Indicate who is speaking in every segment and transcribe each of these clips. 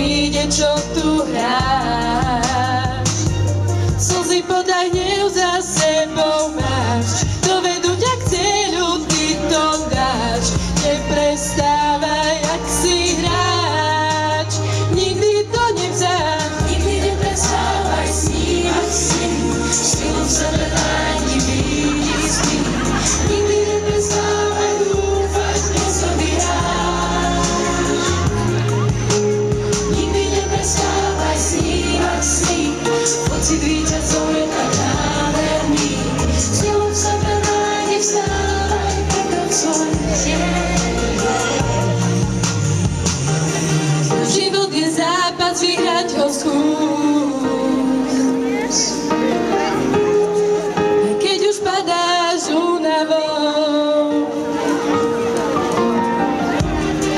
Speaker 1: príde, čo tu hráš. Slzy podaj, hnev za sebou máš, dovedú ťa k cieľu, ty to dáš. Neprestávaj, ak si hráč, nikdy to nevzáš. Nikdy neprestávaj snívať si, silu v sebe nájdi, vidí si. Nikdy neprestávaj dúfať, dnes to vyhráš. Nikdy neprestávaj snívať si, pocit víťazov je tak nádherný. Silu v sebe nájdi, vstávaj, prekroč svoj cieľ. Život je zápas, vyhrať ho skús. Aj keď už padáš únavou,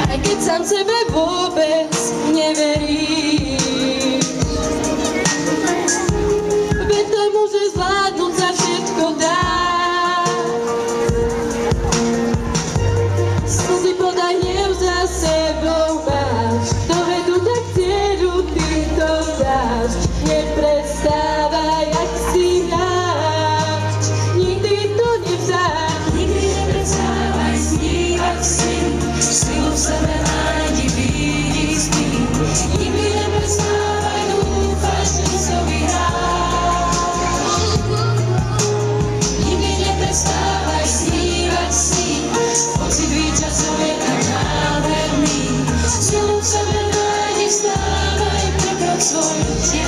Speaker 1: aj keď sám sebe vôbec neveríš, veď tomu, že zvládnuť sa všetko dá. Slzy podaj, hnev za sebou máš, dovedú ťa k cieľu, ty to dáš. Neprestávaj, ak si hráč, nikdy to nevzáš. Nikdy neprestávaj snívať si, silu v sebe nájdi, vidí si. Nikdy neprestávaj dúfať, že to vyhráš. Nikdy neprestávaj snívať si, pocit víťazov je tak nádherný. Silu v sebe nájdi, vstávaj, prekroč svoj cieľ.